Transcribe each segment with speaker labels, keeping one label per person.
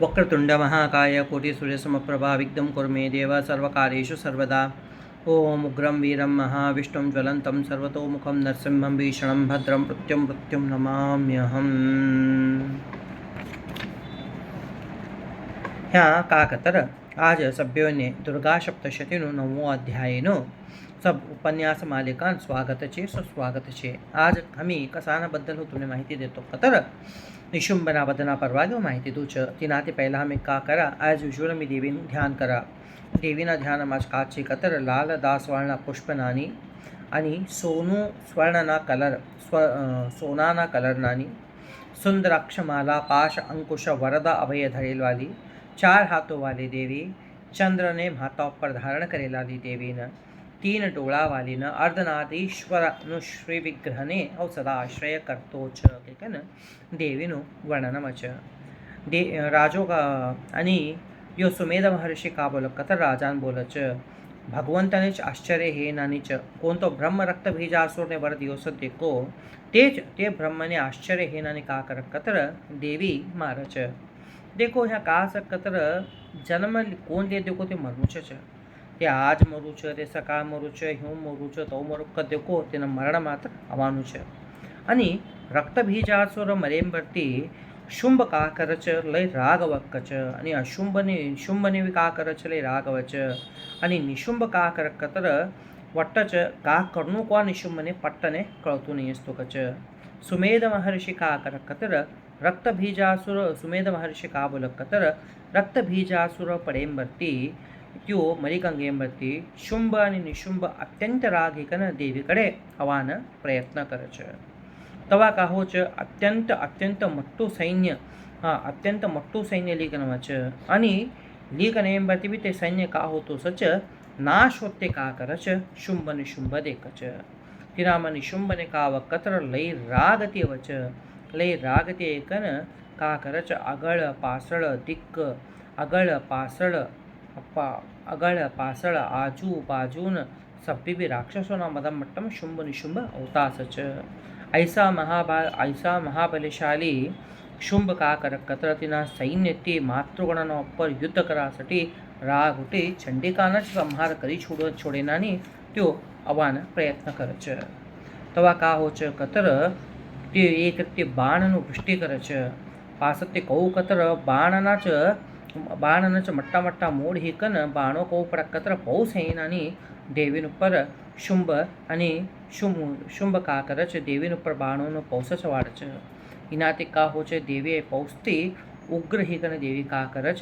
Speaker 1: वक्रतुंड महाकाय कोटिसूर्यसमप्रभा विघ्नं कुरु मे देव सर्वकार्येषु सर्वदा। ओम उग्रं वीरं महाविष्णुं ज्वलन्तं सर्वतोमुखं नरसिंहं भीषणं भद्रं मृत्युं नमाम्यहम्। ह्या काकतर आज सभ्योने दुर्गा सप्तशतीનું 9મો અધ્યાયનો सब उपन्यास मालिकां स्वागत छे सुस्वागत छे। आज आम्ही कसानाबद्दल तुमने माहिती देतो खतर निशुंभना वधना परवाग्यो माहिती दूच तिना ते पहिला आम्ही का करा आज युजुअल मी देवीનું ध्यान करा। देवीना ध्यानमा काची कतर लाल दासवाळना पुष्पनानी आणि सोनाना कलरनानी सुंदराक्षमाला पाश अंकुश वरदा अभय धरेलवाली 4 हाथों वाली देवी चंद्र ने माथा पर धारण करेलाली देवी न 3 डोळा वाली न अर्धनारीश्वर श्री विग्रह ने सदा आश्रय करतो छ देवीનું વર્ણનમ છે। राजो का आणि यो सुमेध महर्षी का बोल कतर राजान बोल छ भगवंतनेच आश्चर्य हे नानीच कोणतो ब्रह्म रक्त बीजासुरने वर दिवस देखो तेच ते ब्रह्मने आश्चर्य हे नानी का कर कतर देवी मार छ। देखो ह्या का कतर जन्म कोण दे देखो ते मरनु छ ते आज मरू छ ते सकाळ मरू छ ह्यू मरू छ तो मरू क देखो तेना मरण मात्र આવવાનું છે। आणि रक्तबीजासुर मरेंबरती शुंभ का करच लय रागव कच आणि शुंभने का करच लय रागव च आणि निशुंभ का कर कतर वट्टच का करनु को निशुंभने पट्टने कळतू नाही असतो कच। सुमेध महर्षी का कर कतर रक्तबीजासुर सुमेध महर्षी का बोल कतर रक्तबीजासुर पडेंबरती त्यो मरिकंगेंबरती शुंभ आणि निशुंभ अत्यंत राग एकन देवीकडे आवान प्रयत्न करच। तवा का होच अत्यंत मोठं सैन्य अत्यंत मोठं सैन्य लीकनवच आणि लीकनेंबरती बी ते सैन्य का होतो सच नाश होते का करच शुंभ निशुंभ देखच। तिनाम निशुंभने का वकतर लय रागते वच लय रागते एकन का करच अगळ पासळ दिक्क अगळ पासळ आजू बाजून सभ्य भी राक्षसोना मदम मट्टम शुंभ निशुंभ अवतासच। ऐसा महाबलशाली शुंभ का कर कतरतीना सैन्य ते मातृगणना ઉપર યુદ્ધ કરાसाठी રાગ ઉઠી ચંડિકાના જ સંહાર કરી છોડેનાની त्यो અવાન પ્રયત્ન કરે છે। તવા કા હોચ કતર તે એક તે બાણનું વૃષ્ટિ કરે છે પાછ તે કહું કતર બાણના મટ્ટા મોડ હિકન બાણો કહું પર કતર પૌ સૈનાની દેવીન ઉપર શુંભ અને શુંભ का करच देवीन ઉપર બાણોનો પૌસ ચવાડ છે। इनाते का होच देवी पौस्ती उग्र हिकन देवी का करच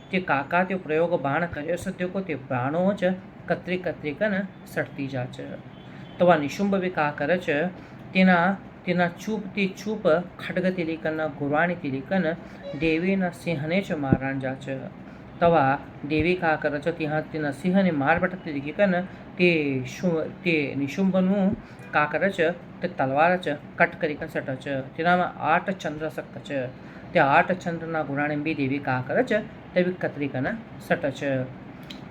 Speaker 1: ते काका ते प्रयोग बाण कर्यो सद्यो को ते बाणो च कत्री कन सटती जाच। तवा निशुंभ भी का करच तेना चूप खड्ग तिलिकन गुरवाणी तिलिकन देवीना सिंहने च मारण जाच। तवा देवी का करच तेना सिंहने मार बटकती दिकन ते निशुंभनु का करच ते तलवार च कट करीकन सटच। तेनामा 8 चंद्र सकच ते 8 चंद्रना गुणाने बी देवी का करच ते कत्रिकन सटच।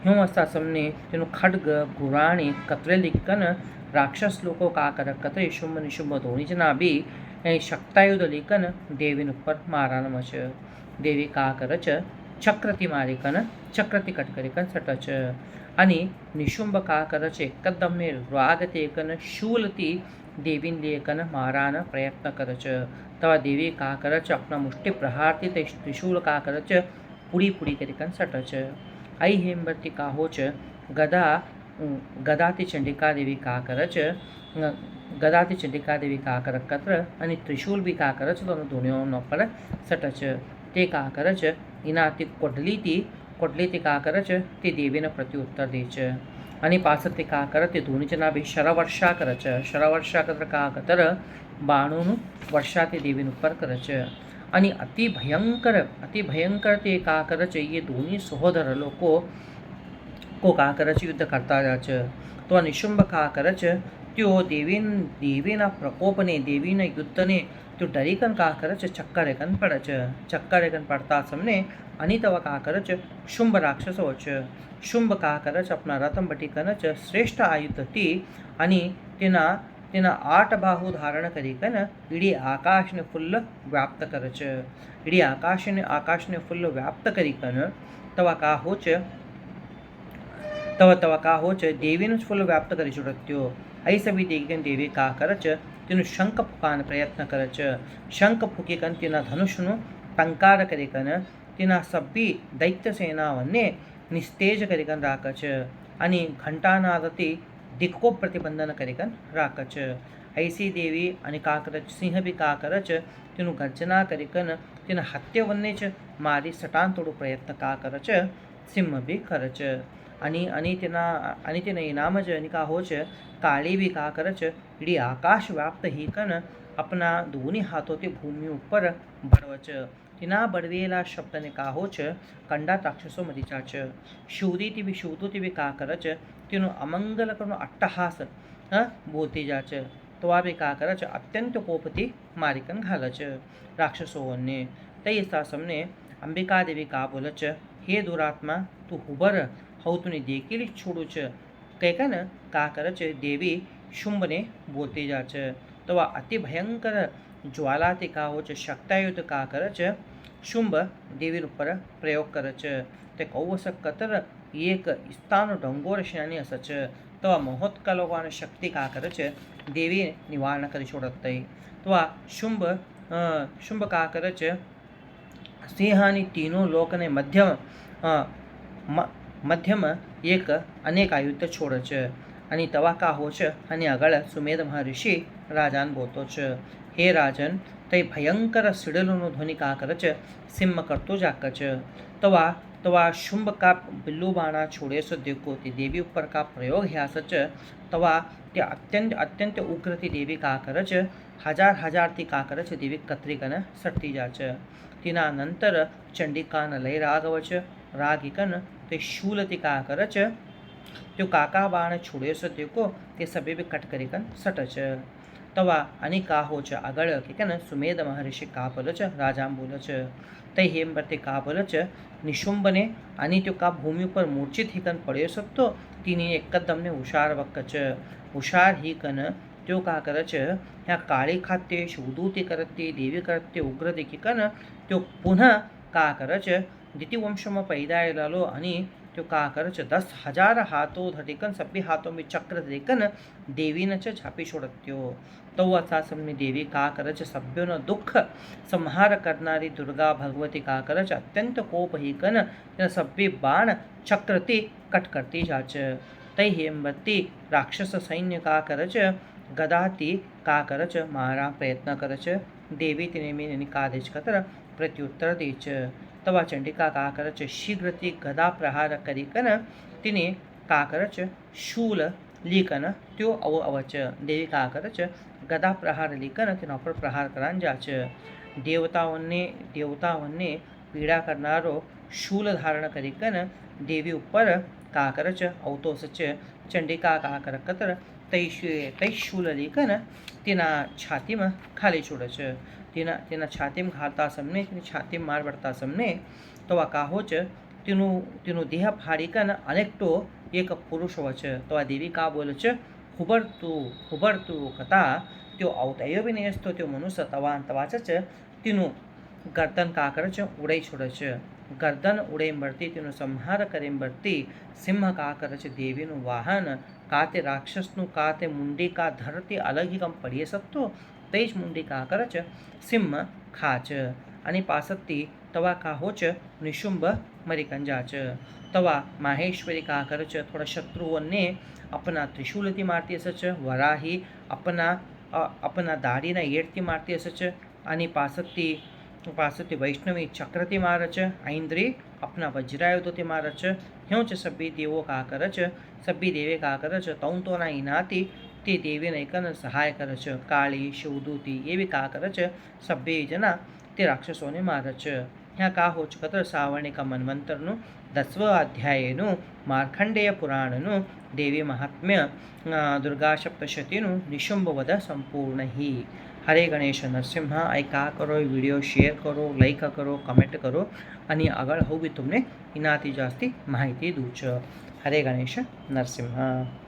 Speaker 1: ह्यू असता समने तेनु खड्ग गुराणी कतरे लिकन राक्षस लोको का कर कतरे शुंभ निशुंभ दोन्ही जना बी शक्तायुध लिकन देवीन ઉપર મારાનમ છે। देवी का करच चक्रती मारिकन चक्रती कट करीकन सटच आणि निशुंभ का करच एकदम ने रागते एकन शूलती देवीन लेकन मारान प्रयत्न करच। तवा देवी का करच अपना मुष्टि प्रहारती ते त्रिशूल का करच पुडी करीकन सटच। आई हेमबरती का होच गदाती चंडिका देवी का करच गदाती चंडिका देवी का कर कत्र आणि त्रिशूल भी का करच दोनों पर सटच। ते का करच इनाती कोडली का करच ते देवीने प्रत्युत्तर देच आणि पास ते का कर ते दोन्ही जना बी शरवर्षा करच। शरवर्षा कतर का कतर बाणोनु वर्षा ते देवीन ઉપર करच आणि अति भयंकर ते का करच ये दोन्ही सहोदर लोको को का करच युद्ध करता जाच। तो निशुंभ का करच त्यो देवीना प्रकोपने देवीना युद्धने तो डरीकन का करच चक्करेकन पड़ता समने आणि तवा का करच शुंभ राक्षस वच। शुंभ का करच अपना रथम बटी कनच श्रेष्ठ आयुध ती आणि तेना તેના 8 બાહુ ધારણ કરી કન ઈડી આકાશને ફૂલ્લ વ્યાપ્ત કરે છે. ઈડી આકાશને ફૂલ્લ વ્યાપ્ત કરી કન તવા કા હોચ દેવીનું જ ફૂલ્લ વ્યાપ્ત કરી છોડત્યો. અહીં સભી દેખીને દેવી કા કરે છે તેનું શંખ ફૂંકાવાનો પ્રયત્ન કરે છે. શંખ ફૂંકી કન તેના ધનુષનું ટંકાર કરી કન તેના સભ્ય દૈત્ય સેનાઓને નિસ્તેજ કરી કન રાખે છે. અને ઘંટાનાદથી દિક્કો પ્રતિબંધન કરી કન રાખે છે. ऐसी દેવી અને કાકરચ સિંહ બી કાકરચ તેનું ગર્જના કરી કન તેના હત્યવનને જ મારી સટાન તોડું પ્રયત્ન કાકરચ સિંહ બી કરે છે. અને તેના ઇનામ જ અનિકા हो છે કાળી બી કાકરચ ઈડી આકાશ વ્યાપ્ત ही કન अपना दोन्ही हाथोથી ભૂમિ ઉપર બળવે છે. તેના બળવેલા શબ્દને કાહો છે કંડા રાક્ષસો મરીચા છે. શૂદુથી બી કાકરચ તેનું અમંગલકરનો અટ્ટહાસ બોલતી જા છે. તો આ બી કાકરચ અત્યંત કોપથી મારીકન ઘાલે છે રાક્ષસોને. તઈ સાસમને અંબિકા દેવી કા બોલે છે હે દુરાત્મા તું હુબર હવ તુની દેખેલી છોડું છે કહેકન કાકરચ દેવી શુંભને બોલતી જા છે. તો આ અતિ ભયંકર જ્વાલાથી કાહો છે શક્તાયુદ્ધ કાકરચ શુંભ દેવી ઉપર પ્રયોગ કરે છે. તે કૌવસ કતર એક સ્થાનો ડંગોર શેની અસ છે. તો આ મહોત્કલોવાને શક્તિ કા કરે છે દેવી નિવારણ કરી છોડત. તો આ શુંભ કા કરે છે સિંહાની તીનો લોકને મધ્યમ એક અનેક આયુધ છોડે છે. અને તવા કા હો છે અને આગળ સુમેધ મહર્ષિ રાજાન બોલતો છે હે રાજન તે ભયંકર સિડલોનો ધ્વનિ કા કરે છે સિંહ કરતો જાક છે. તવા શુંભ કા બિલ્લુ બાણા છોડે છે દેખો તે દેવી ઉપર કા પ્રયોગ હ્યાસ છે. તવા તે અત્યંત ઉગ્રથી દેવી કા કરે છે હજારથી કા કરે છે દેવી કતરી કને સટતી જા છે. તેના અનંતર ચંડિકાને લઈ રાગવ છે. રાગિકન તે શૂલથી કા કરે છે તે કાકા બાણ છોડે છે દેખો તે સભે બી કટ કરી કન સટ છે. તવા અને કા હો છે આગળ કે કન સુમેધ મહર્ષિ કા બોલે છે રાજામ બોલે છે તઈ હેમવર્તી કા બોલે છે નિશુંભને અને તે કા ભૂમિ ઉપર મૂર્છિત હિકન પડ્યો શકતો તેની એકદમને હુશાર વક્ક છે. હુશાર હિકન त्यो का करच ह्या काळी खाते शोधूते करते देवी करते उग्र देखी कन त्यो पुनः का करच दितिवंशમાં पैदाયેલો અને त्यो का करच 10,000 हाथों धटिकन सभी हाथों में चक्र देखन देवीने च छापी छोड़त्यो. तो असासमनी देवी का करच सभ्योનો દુઃખ સંહાર કરનારી દુર્ગા ભગવતી का करच અત્યંત કોપ હિકન સભ્ય બાણ ચક્રથી કટ કરતી જા છે. તઈ હેમવતી રાક્ષસ સૈન્ય का करच ગદાથી કા કરચ મારા પ્રયત્ન કરે છે. દેવી તેને મેં કાદેશ કતર પ્રત્યુત્તર દે છે. તવા ચંડિકા કા કરચ શીઘ્રથી ગદા પ્રહાર કરી કન તેને કા કરચ શૂલ લીકન त्यो અવચ દેવી કા કરચ ગદા પ્રહાર લીકન તેના ઉપર પ્રહાર કરાન જા છે. દેવતાઓને પીડા કરનારો શૂલ ધારણ કરી કન દેવી ઉપર કા કરચ અવતોષ છે. ચંડિકા કા કર કતર તઈ શૂલ લીકન તેના છાતીમાં ખાલી છોડે છે. તેના છાતીમાં ઘાલતા સમને તેની છાતીમાં માર પડતા સમને તો આ કાહો છે તેનું દેહ ફાડીકન અનેકટો એક પુરુષ છે. તો આ દેવી કા બોલે છે હુબરતું કથા त्यो અવતયો બી નહીં તો त्यो મનુષ્ય તવાચ છે તેનું ગરદન કા કરે છે ઉડાઈ છોડે છે. ગરદન ઉડાઈ મળતી તેનો સંહાર કરી મળતી સિંહ કા કરે છે દેવીનું વાહન કા તે રાક્ષસનું કા તે મુંડી કા ધરતી અલગ કમ પડી શકતો તે જ મુંડી કા કરે છે સિંહ ખા છે. અને પાસથી તવા કા હો છે નિશુંભ મરી કંજા છે. તવા માહેશ્વરી કા કરે છે થોડા શત્રુઓને अपना त्रिशूलથી મારતી હશે છે. વરાહી अपना દાઢીના યેડથી મારતી હશે છે. અને પાસથી વૈષ્ણવી ચક્રથી મારે છે. ઐન્દ્રી अपना વજ્રાયુધોથી મારે છે. ह्यों છે સભી દેવો કા કરે છે સભી દેવે કા કરે છે તૌતોના ઇનાથી તે દેવીને એકન સહાય કરે છે. કાળી શિવદૂતી એવી કા કરે છે સભ્ય જના તે રાક્ષસોને મારે છે. ह्या કા હો કતર સાવર્ણિક મન્વંતરનું 10వ અધ્યાયનું માર્ખંડેય પુરાણનું દેવી મહાત્મ્ય દુર્ગા સપ્તશતીનું નિશુંભ વધ સંપૂર્ણ હી. હરે ગણેશ નરસિંહ. આ કા કરો વિડીયો શેર કરો લાઈક કરો કમેન્ટ કરો અને આગળ હું બી તમને એનાથી જાસ્તી માહિતી દઉં છું. હરે ગણેશ નરસિંહ.